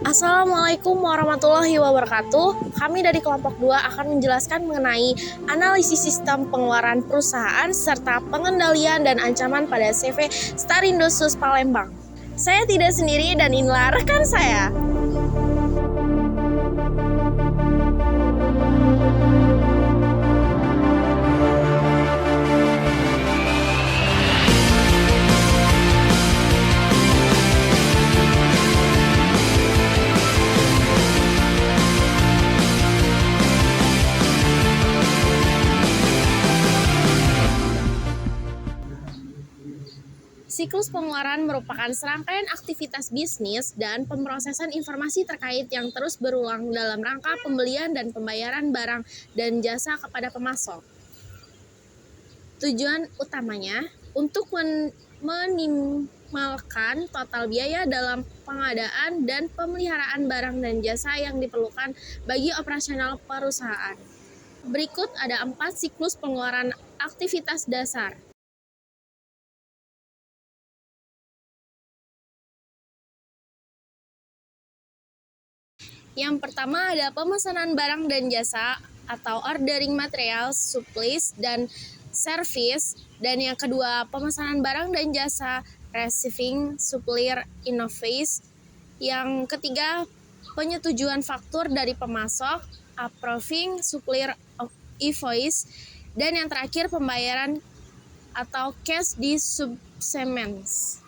Assalamualaikum warahmatullahi wabarakatuh. Kami dari kelompok 2 akan menjelaskan mengenai analisis sistem pengeluaran perusahaan serta pengendalian dan ancaman pada CV Starindo Sus Palembang. Saya tidak sendiri dan inilah rekan saya. Siklus pengeluaran merupakan serangkaian aktivitas bisnis dan pemrosesan informasi terkait yang terus berulang dalam rangka pembelian dan pembayaran barang dan jasa kepada pemasok. Tujuan utamanya untuk meminimalkan total biaya dalam pengadaan dan pemeliharaan barang dan jasa yang diperlukan bagi operasional perusahaan. Berikut ada 4 siklus pengeluaran aktivitas dasar. Yang pertama ada pemesanan barang dan jasa atau ordering materials, supplies, dan service. Dan yang kedua pemesanan barang dan jasa, receiving, supplier, invoice. Yang ketiga penyetujuan faktur dari pemasok, approving, supplier invoice. Dan yang terakhir pembayaran atau cash disbursements.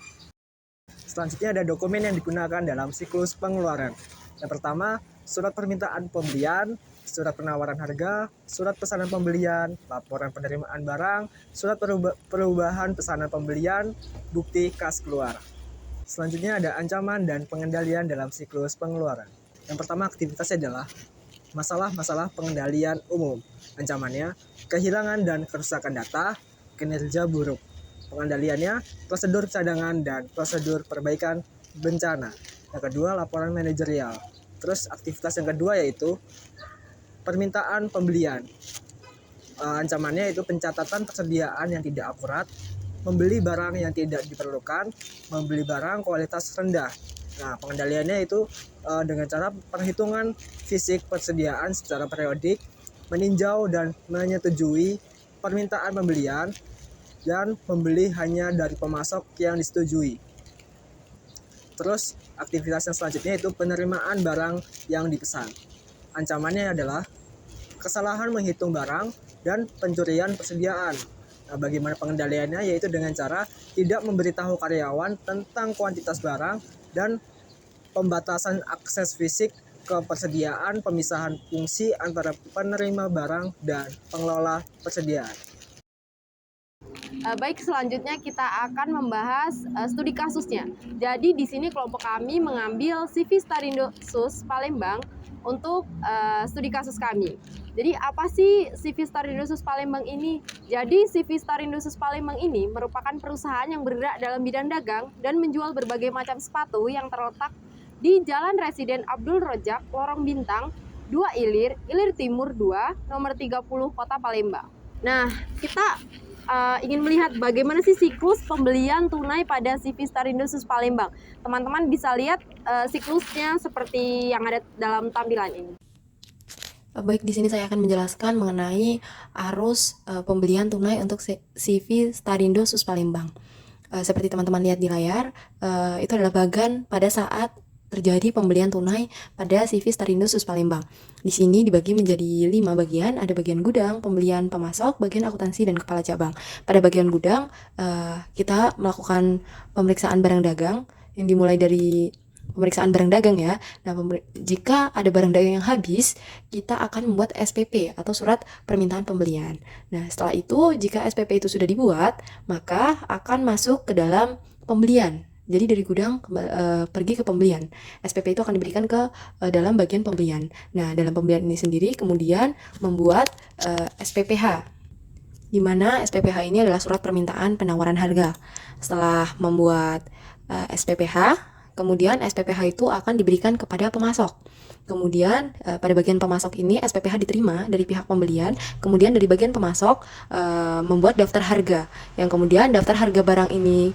Selanjutnya ada dokumen yang digunakan dalam siklus pengeluaran. Yang pertama, surat permintaan pembelian, surat penawaran harga, surat pesanan pembelian, laporan penerimaan barang, surat perubahan pesanan pembelian, bukti kas keluar. Selanjutnya ada ancaman dan pengendalian dalam siklus pengeluaran. Yang pertama aktivitasnya adalah masalah-masalah pengendalian umum. Ancamannya, kehilangan dan kerusakan data, kinerja buruk. Pengendaliannya, prosedur cadangan dan prosedur perbaikan bencana. Yang kedua, laporan manajerial. Terus aktivitas yang kedua yaitu permintaan pembelian. Ancamannya itu pencatatan persediaan yang tidak akurat, membeli barang yang tidak diperlukan, membeli barang kualitas rendah. Nah, pengendaliannya itu dengan cara perhitungan fisik persediaan secara periodik, meninjau dan menyetujui permintaan pembelian, dan membeli hanya dari pemasok yang disetujui. Terus aktivitas yang selanjutnya itu penerimaan barang yang dipesan. Ancamannya adalah kesalahan menghitung barang dan pencurian persediaan. Nah, bagaimana pengendaliannya yaitu dengan cara tidak memberitahu karyawan tentang kuantitas barang dan pembatasan akses fisik ke persediaan, pemisahan fungsi antara penerima barang dan pengelola persediaan. Baik, selanjutnya kita akan membahas studi kasusnya. Jadi di sini kelompok kami mengambil CV Starindo Sus Palembang untuk studi kasus kami. Jadi apa sih CV Starindo Sus Palembang ini? Jadi CV Starindo Sus Palembang ini merupakan perusahaan yang bergerak dalam bidang dagang dan menjual berbagai macam sepatu yang terletak di Jalan Residen Abdul Rojak, Lorong Bintang, 2 Ilir, Ilir Timur 2, nomor 30, Kota Palembang. Nah, kita ingin melihat bagaimana sih siklus pembelian tunai pada CV Starindo Sus Palembang. Teman-teman bisa lihat siklusnya seperti yang ada dalam tampilan ini. Baik, di sini saya akan menjelaskan mengenai arus pembelian tunai untuk CV Starindo Sus Palembang. Seperti teman-teman lihat di layar, itu adalah bagan pada saat terjadi pembelian tunai pada CV Starindo Sus Palembang. Di sini dibagi menjadi 5 bagian, ada bagian gudang, pembelian pemasok, bagian akuntansi, dan kepala cabang. Pada bagian gudang, kita melakukan pemeriksaan barang dagang yang dimulai dari pemeriksaan barang dagang ya. Nah, jika ada barang dagang yang habis, kita akan membuat SPP atau surat permintaan pembelian. Nah, setelah itu jika SPP itu sudah dibuat, maka akan masuk ke dalam pembelian. Jadi dari gudang pergi ke pembelian. SPP itu akan diberikan ke dalam bagian pembelian. Nah, dalam pembelian ini sendiri kemudian membuat SPPH, di mana SPPH ini adalah surat permintaan penawaran harga. Setelah membuat SPPH, kemudian SPPH itu akan diberikan kepada pemasok. Kemudian pada bagian pemasok ini SPPH diterima dari pihak pembelian. Kemudian dari bagian pemasok membuat daftar harga, yang kemudian daftar harga barang ini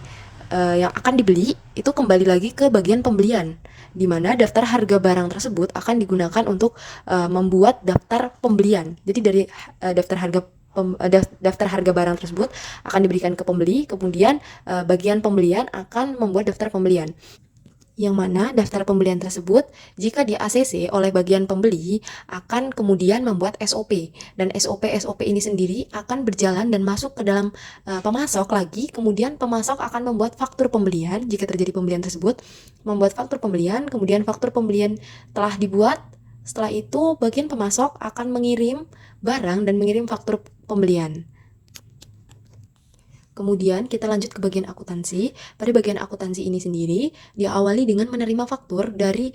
yang akan dibeli itu kembali lagi ke bagian pembelian, di mana daftar harga barang tersebut akan digunakan untuk membuat daftar pembelian. Jadi dari daftar harga barang tersebut akan diberikan ke pembeli, kemudian bagian pembelian akan membuat daftar pembelian. Yang mana daftar pembelian tersebut jika di ACC oleh bagian pembeli akan kemudian membuat SOP, dan SOP ini sendiri akan berjalan dan masuk ke dalam pemasok lagi. Kemudian pemasok akan membuat faktur pembelian jika terjadi pembelian tersebut, membuat faktur pembelian, kemudian faktur pembelian telah dibuat. Setelah itu bagian pemasok akan mengirim barang dan mengirim faktur pembelian. Kemudian kita lanjut ke bagian akuntansi. Pada bagian akuntansi ini sendiri diawali dengan menerima faktur dari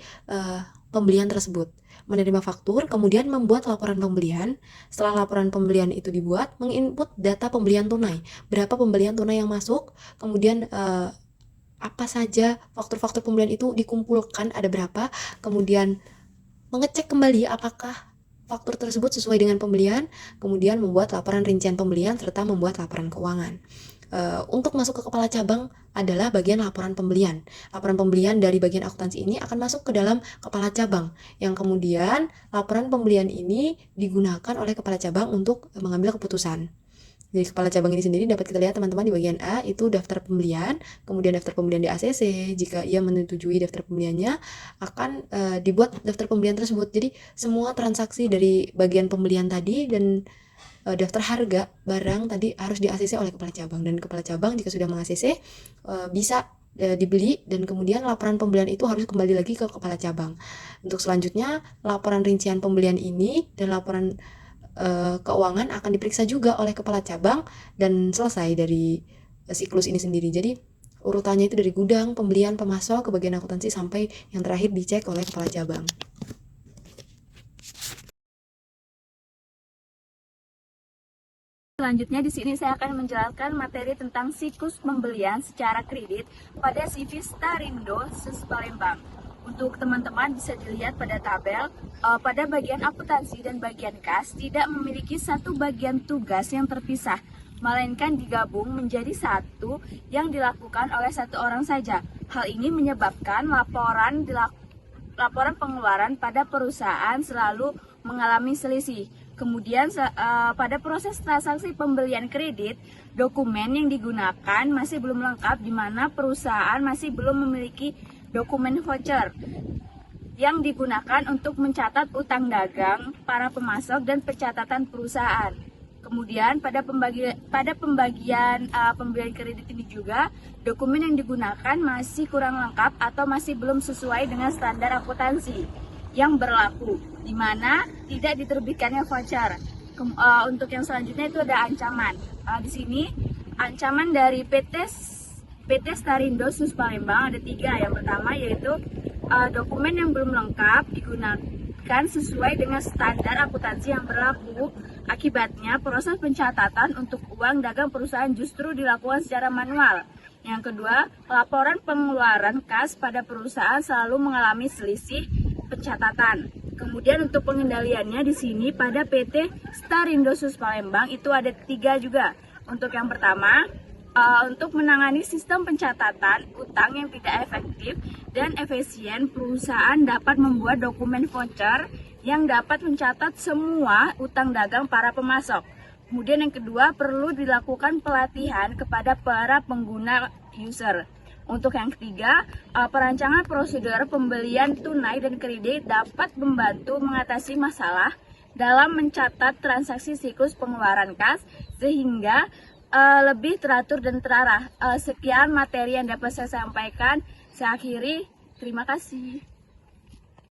pembelian tersebut. Menerima faktur, kemudian membuat laporan pembelian. Setelah laporan pembelian itu dibuat, menginput data pembelian tunai. Berapa pembelian tunai yang masuk, kemudian apa saja faktur-faktur pembelian itu dikumpulkan, ada berapa, kemudian mengecek kembali apakah faktur tersebut sesuai dengan pembelian, kemudian membuat laporan rincian pembelian serta membuat laporan keuangan. Untuk masuk ke kepala cabang adalah bagian laporan pembelian. Laporan pembelian dari bagian akuntansi ini akan masuk ke dalam kepala cabang, yang kemudian laporan pembelian ini digunakan oleh kepala cabang untuk mengambil keputusan. Jadi kepala cabang ini sendiri dapat kita lihat teman-teman di bagian A itu daftar pembelian, kemudian daftar pembelian di ACC. Jika ia menyetujui daftar pembeliannya, akan dibuat daftar pembelian tersebut. Jadi semua transaksi dari bagian pembelian tadi dan daftar harga barang tadi harus di ACC oleh kepala cabang, dan kepala cabang jika sudah meng-ACC bisa dibeli, dan kemudian laporan pembelian itu harus kembali lagi ke kepala cabang. Untuk selanjutnya laporan rincian pembelian ini dan laporan keuangan akan diperiksa juga oleh kepala cabang dan selesai dari siklus ini sendiri. Jadi urutannya itu dari gudang, pembelian, pemasok, ke bagian akuntansi sampai yang terakhir dicek oleh kepala cabang. Selanjutnya di sini saya akan menjelaskan materi tentang siklus pembelian secara kredit pada CV Starindo SUS Palembang. Untuk teman-teman bisa dilihat pada tabel, pada bagian akuntansi dan bagian kas tidak memiliki satu bagian tugas yang terpisah, melainkan digabung menjadi satu yang dilakukan oleh satu orang saja. Hal ini menyebabkan laporan pengeluaran pada perusahaan selalu mengalami selisih. Kemudian pada proses transaksi pembelian kredit, dokumen yang digunakan masih belum lengkap, di mana perusahaan masih belum memiliki dokumen voucher yang digunakan untuk mencatat utang dagang para pemasok dan pencatatan perusahaan. Kemudian pada pembagian pembelian kredit ini juga, dokumen yang digunakan masih kurang lengkap atau masih belum sesuai dengan standar akuntansi yang berlaku, di mana tidak diterbitkannya voucher. Untuk yang selanjutnya itu ada ancaman. Di sini ancaman dari PT Starindo SUS Palembang ada 3. Yang pertama yaitu dokumen yang belum lengkap digunakan sesuai dengan standar akuntansi yang berlaku. Akibatnya proses pencatatan untuk uang dagang perusahaan justru dilakukan secara manual. Yang kedua, laporan pengeluaran kas pada perusahaan selalu mengalami selisih pencatatan. Kemudian untuk pengendaliannya di sini pada PT Starindo SUS Palembang itu ada 3 juga. Untuk yang pertama, untuk menangani sistem pencatatan utang yang tidak efektif dan efisien, perusahaan dapat membuat dokumen voucher yang dapat mencatat semua utang dagang para pemasok. Kemudian yang kedua, perlu dilakukan pelatihan kepada para pengguna user. Untuk yang ketiga, perancangan prosedur pembelian tunai dan kredit dapat membantu mengatasi masalah dalam mencatat transaksi siklus pengeluaran kas sehingga lebih teratur dan terarah. Sekian materi yang dapat saya sampaikan. Saya akhiri. Terima kasih.